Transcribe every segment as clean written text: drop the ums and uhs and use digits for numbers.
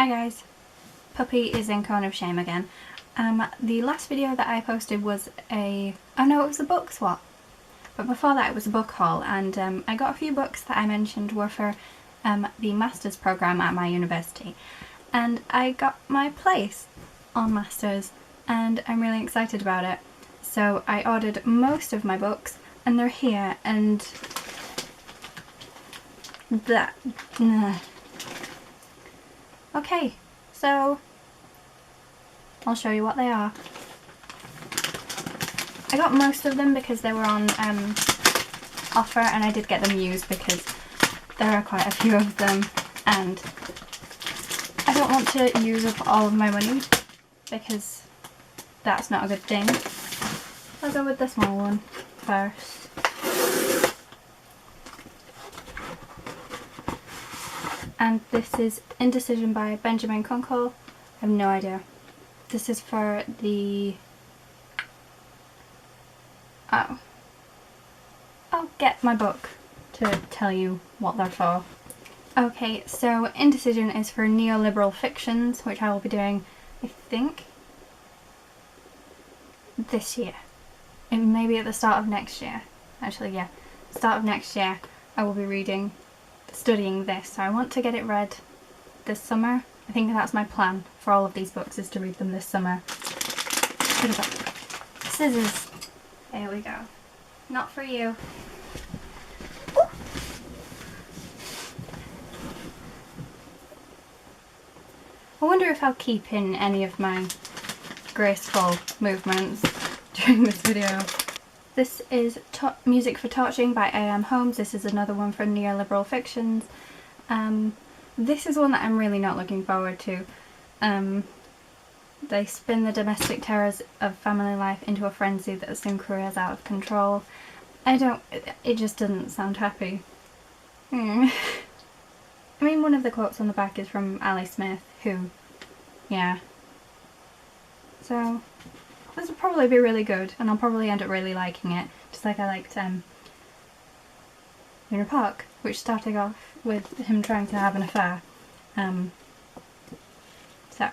Hi guys, Puppy is in Cone of Shame again. The last video that I posted was it was a book swap. But before that it was a book haul, and I got a few books that I mentioned were for the Masters programme at my university. And I got my place on Masters and I'm really excited about it. So I ordered most of my books and they're here, and that... Okay, so I'll show you what they are. I got most of them because they were on offer, and I did get them used because there are quite a few of them and I don't want to use up all of my money because that's not a good thing. I'll go with the small one first. And this is Indecision by Benjamin Kunkel. I have no idea. This is for the... Oh. I'll get my book to tell you what they're for. Okay, so Indecision is for neoliberal fictions, which I will be doing, I think, this year. And maybe at the start of next year. Actually, yeah. Start of next year I will be studying this, so I want to get it read this summer. I think that's my plan for all of these books, is to read them this summer. Scissors. There we go. Not for you. Ooh. I wonder if I'll keep in any of my graceful movements during this video. This is Music for Torching by A.M. Holmes. This is another one for neoliberal fictions. This is one that I'm really not looking forward to. They spin the domestic terrors of family life into a frenzy that soon careers out of control. It just doesn't sound happy. I mean, one of the quotes on the back is from Ali Smith, who, yeah. So, this will probably be really good, and I'll probably end up really liking it, just like I liked Luna Park, which started off with him trying to have an affair. So,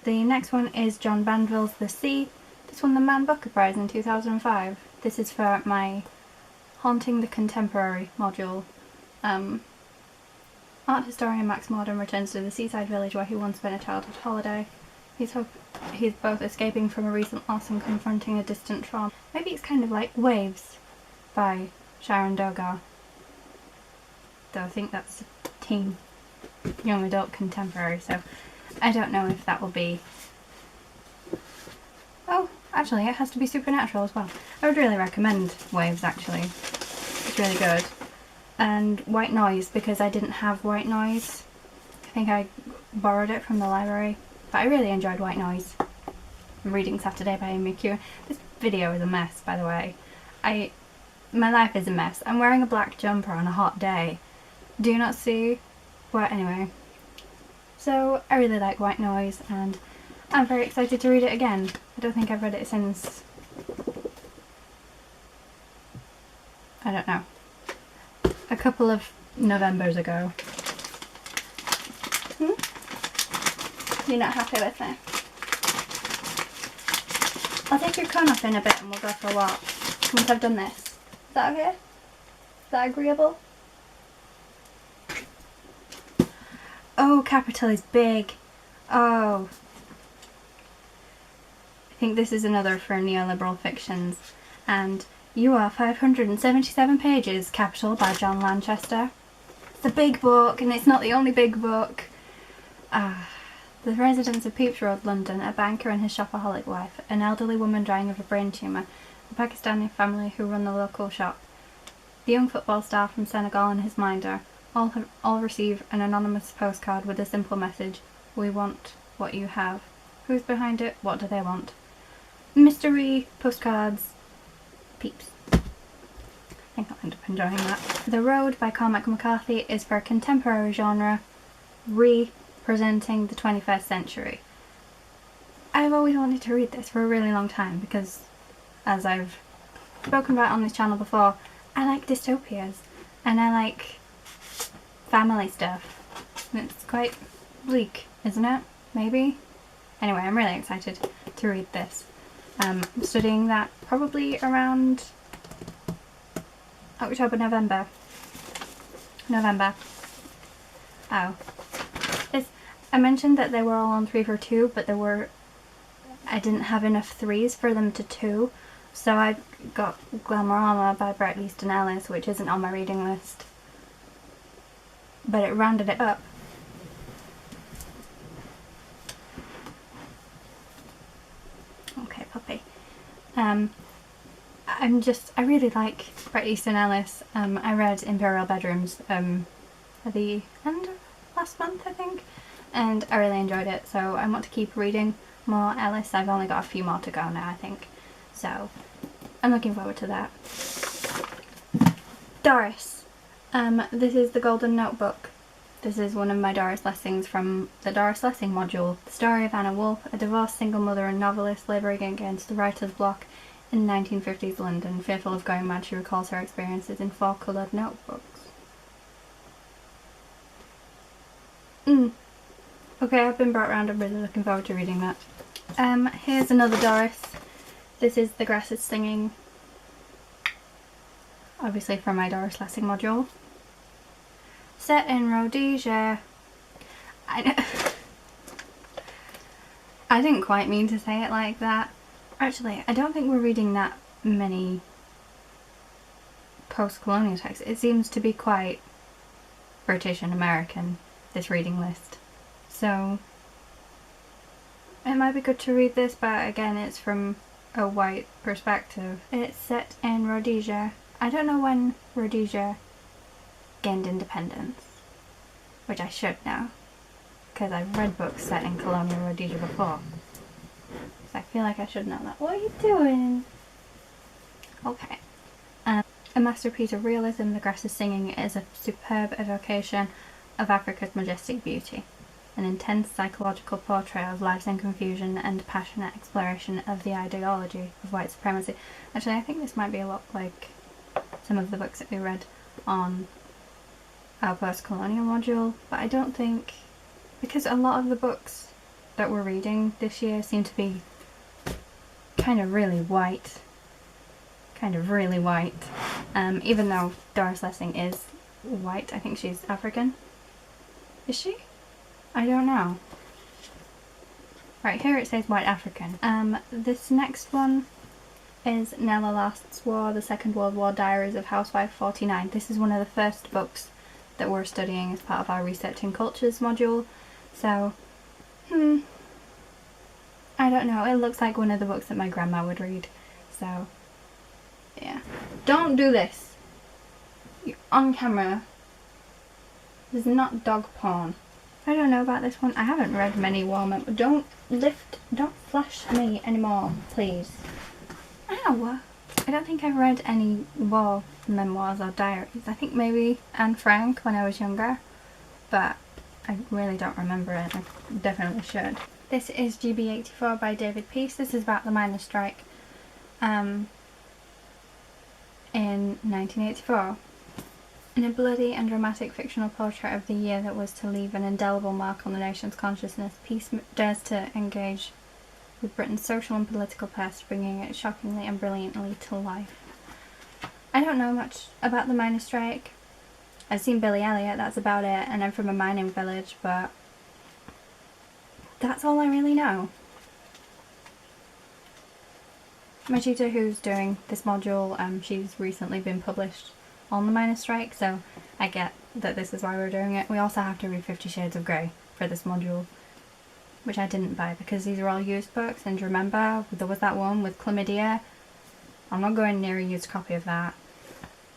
the next one is John Banville's The Sea. This won the Man Booker Prize in 2005. This is for my Haunting the Contemporary module. Art historian Max Morden returns to the seaside village where he once spent a childhood holiday. He's both escaping from a recent loss and confronting a distant trauma. Maybe it's kind of like Waves by Sharon Dogar. Though I think that's teen, young adult contemporary, so I don't know if that will be... Oh, actually it has to be supernatural as well. I would really recommend Waves, actually. It's really good. And White Noise, because I didn't have White Noise. I think I borrowed it from the library. But I really enjoyed White Noise. I'm reading Saturday by Amy McEwen. This video is a mess, by the way. My life is a mess. I'm wearing a black jumper on a hot day. Do you not see? Well, anyway. So, I really like White Noise, and I'm very excited to read it again. I don't think I've read it since... I don't know. A couple of Novembers ago. You're not happy with me? I'll take your cone off in a bit and we'll go for a walk once I've done this. Is that okay? Is that agreeable? Oh, capital is big. Oh. I think this is another for neoliberal fictions. And You Are 577 Pages, Capital by John Lanchester. It's a big book, and it's not the only big book. The residents of Pepys Road, London, a banker and his shopaholic wife, an elderly woman dying of a brain tumour, a Pakistani family who run the local shop, the young football star from Senegal and his minder, all receive an anonymous postcard with a simple message: we want what you have. Who's behind it? What do they want? Mystery postcards. Peeps. I think I'll end up enjoying that. The Road by Cormac McCarthy is for contemporary genre, representing the 21st century. I've always wanted to read this for a really long time because, as I've spoken about on this channel before, I like dystopias and I like family stuff. It's quite bleak isn't it? Maybe? Anyway, I'm really excited to read this. I'm studying that probably around October, November. Oh. I mentioned that they were all on 3 for 2, but I didn't have enough 3s for them to 2, so I got Glamorama by Bret Easton Ellis, which isn't on my reading list, but it rounded it up. Okay, puppy. I really like Bret Easton Ellis. I read Imperial Bedrooms at the end of last month, I think, and I really enjoyed it, so I want to keep reading more Ellis. I've only got a few more to go now, I think, so I'm looking forward to that. Doris. This is the Golden Notebook. This is one of my Doris Lessings from the Doris Lessing module. The story of Anna Wolfe, a divorced single mother and novelist labouring against the writer's block in 1950s London. Fearful of going mad, she recalls her experiences in 4 coloured notebooks. Okay, I've been brought round. I'm really looking forward to reading that. Here's another Doris. This is The Grass is Singing. Obviously from my Doris Lessing module. Set in Rhodesia. I didn't quite mean to say it like that. Actually, I don't think we're reading that many post-colonial texts. It seems to be quite British and American, this reading list. So it might be good to read this, but again, it's from a white perspective. It's set in Rhodesia. I don't know when Rhodesia gained independence, which I should know, because I've read books set in colonial Rhodesia before. So I feel like I should know that. What are you doing? Okay. A masterpiece of realism, The Grass is Singing is a superb evocation of Africa's majestic beauty. An intense psychological portrayal of lives in confusion and passionate exploration of the ideology of white supremacy. Actually, I think this might be a lot like some of the books that we read on our post-colonial module, but I don't think, because a lot of the books that we're reading this year seem to be kind of really white. Even though Doris Lessing is white, I think she's African. Is she? I don't know. Right, here it says white African. This next one is Nella Last's War, the Second World War Diaries of Housewife 49. This is one of the first books that we're studying as part of our Researching Cultures module. So, I don't know. It looks like one of the books that my grandma would read. So, yeah. Don't do this. You're on camera. This is not dog porn. I don't know about this one. I haven't read many war memoirs. Don't flash me anymore, please. Ow! I don't think I've read any war memoirs or diaries. I think maybe Anne Frank when I was younger, but I really don't remember it. I definitely should. This is GB84 by David Peace. This is about the miners' strike in 1984. In a bloody and dramatic fictional portrait of the year that was to leave an indelible mark on the nation's consciousness, Peace dares to engage with Britain's social and political past, bringing it shockingly and brilliantly to life. I don't know much about the miners' strike. I've seen Billy Elliot, that's about it, and I'm from a mining village, but that's all I really know. My tutor who's doing this module, she's recently been published on the miners' strike, so I get that this is why we're doing it. We also have to read 50 Shades of Grey for this module, which I didn't buy because these are all used books, and remember, there was that one with chlamydia. I'm not going near a used copy of that.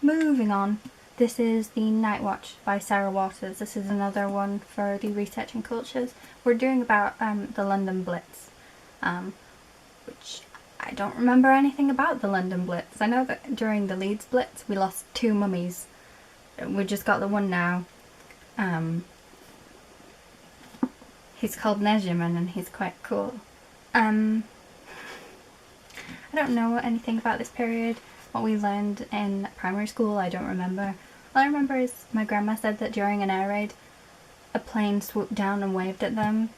Moving on. This is The Night Watch by Sarah Waters. This is another one for the Researching Cultures. We're doing about the London Blitz, which I don't remember anything about the London Blitz. I know that during the Leeds Blitz we lost 2 mummies. We just got the one now. He's called Nejiman and he's quite cool. I don't know anything about this period. What we learned in primary school, I don't remember. All I remember is my grandma said that during an air raid, a plane swooped down and waved at them.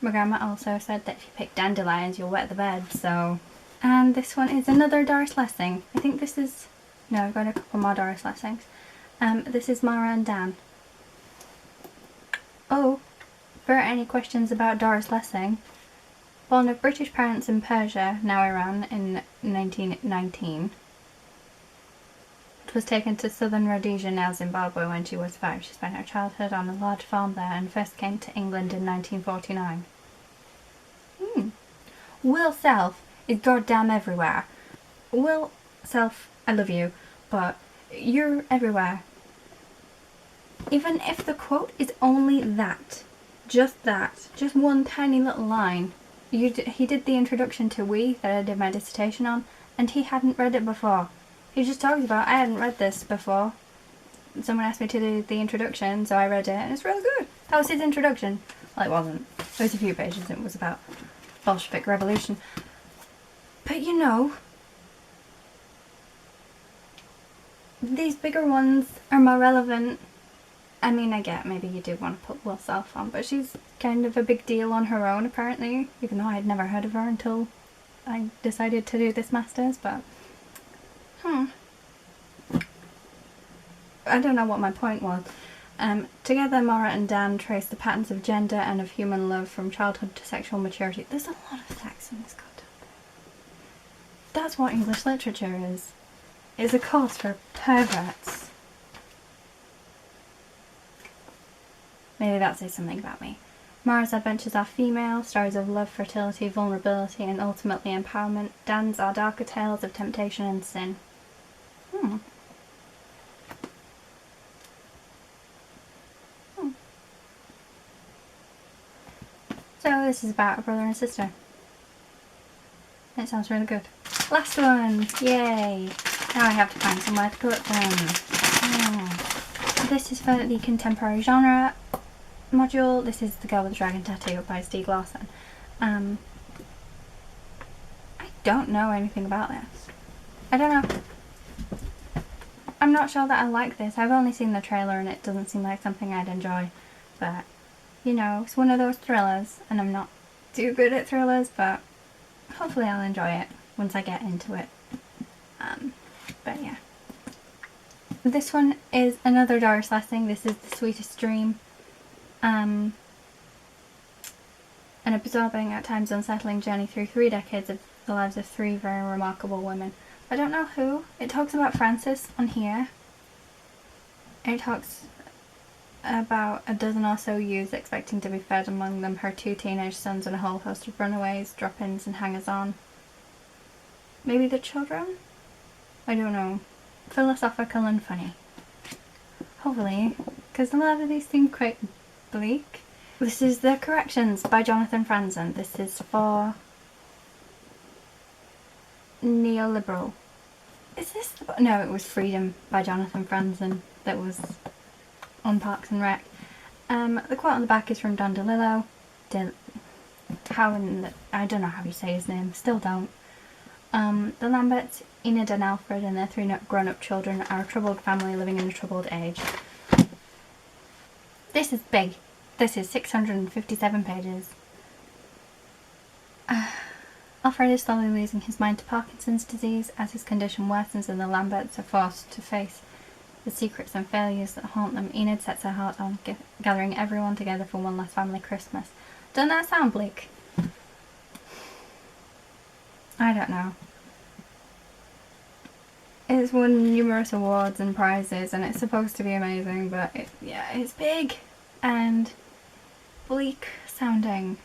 My grandma also said that if you pick dandelions, you'll wet the bed, so... And this one is another Doris Lessing. I think this is... No, I've got a couple more Doris Lessings. This is Mara and Dan. Oh, for any questions about Doris Lessing, born of British parents in Persia, now Iran, in 1919. Was taken to southern Rhodesia, now Zimbabwe, when she was 5. She spent her childhood on a large farm there and first came to England in 1949. Will Self is goddamn everywhere. Will Self, I love you, but you're everywhere. Even if the quote is only that, just one tiny little line. He did the introduction to We that I did my dissertation on, and he hadn't read it before. He just talks about, I hadn't read this before. Someone asked me to do the introduction, so I read it, and it's really good. That was his introduction. Well, it wasn't. There was a few pages, and it was about Bolshevik Revolution. But you know, these bigger ones are more relevant. I mean, I get maybe you do want to put Will Self on, but she's kind of a big deal on her own, apparently, even though I had never heard of her until I decided to do this master's, but... I don't know what my point was. Together, Mara and Dan trace the patterns of gender and of human love from childhood to sexual maturity. There's a lot of sex in this goddamn book. That's what English literature is. It's a course for perverts. Maybe that says something about me. Mara's adventures are female, stories of love, fertility, vulnerability, and ultimately empowerment. Dan's are darker tales of temptation and sin. So this is about a brother and sister. It sounds really good. Last one! Yay! Now I have to find somewhere to put them. This is for the contemporary genre module. This is The Girl with the Dragon Tattoo by Stieg Larsson. I don't know anything about this. I don't know. I'm not sure that I like this. I've only seen the trailer and it doesn't seem like something I'd enjoy. But, you know, it's one of those thrillers, and I'm not too good at thrillers, but hopefully I'll enjoy it once I get into it. But yeah. This one is another Doris Lessing. This is The Sweetest Dream. An absorbing, at times unsettling journey through 3 decades of the lives of 3 very remarkable women. I don't know who. It talks about Frances on here. It talks about a dozen or so youths expecting to be fed, among them her 2 teenage sons and a whole host of runaways, drop-ins and hangers-on. Maybe the children? I don't know. Philosophical and funny. Hopefully, because a lot of these seem quite bleak. This is The Corrections by Jonathan Franzen. This is for neoliberal. Is this the... No, it was Freedom by Jonathan Franzen that was on Parks and Rec. The quote on the back is from Don DeLillo. I don't know how you say his name, still don't. The Lamberts, Enid and Alfred, and their 3 grown-up children are a troubled family living in a troubled age. This is big. This is 657 pages. Alfred is slowly losing his mind to Parkinson's disease as his condition worsens and the Lamberts are forced to face the secrets and failures that haunt them. Enid sets her heart on gathering everyone together for one last family Christmas. Doesn't that sound bleak? I don't know. It's won numerous awards and prizes and it's supposed to be amazing, but it's big and bleak sounding.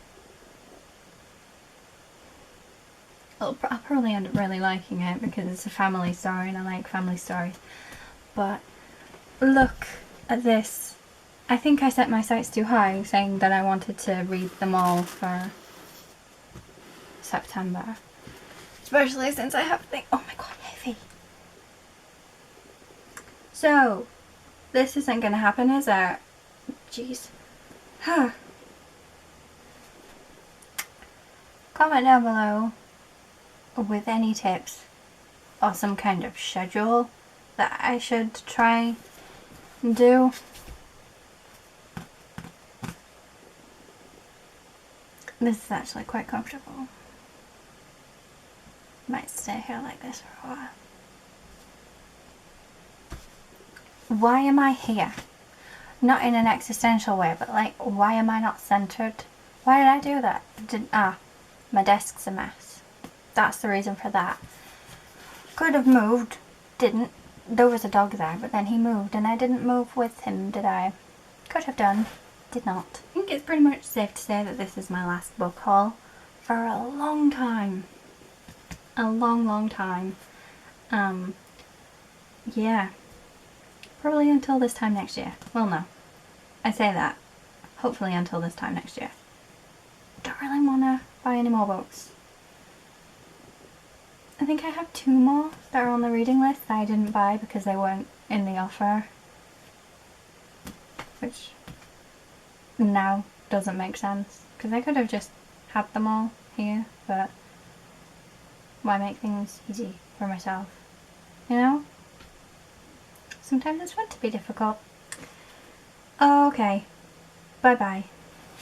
I'll probably end up really liking it because it's a family story and I like family stories. But look at this. I think I set my sights too high, saying that I wanted to read them all for September. Especially since I have things. Oh my god, heavy. So, this isn't going to happen, is it? Jeez. Huh. Comment down below with any tips or some kind of schedule that I should try and do. This is actually quite comfortable. Might stay here like this for a while. Why am I here? Not in an existential way, but like, why am I not centered? Why did I do that? My desk's a mess. That's the reason for that. Could have moved. Didn't. There was a dog there, but then he moved and I didn't move with him, did I? Could have done. Did not. I think it's pretty much safe to say that this is my last book haul for a long time. A long time. Yeah. Probably until this time next year. Well, no. I say that. Hopefully until this time next year. Don't really want to buy any more books. I think I have 2 more that are on the reading list that I didn't buy because they weren't in the offer. Which now doesn't make sense. Because I could have just had them all here, but why make things easy for myself? You know? Sometimes it's fun to be difficult. Okay. Bye bye.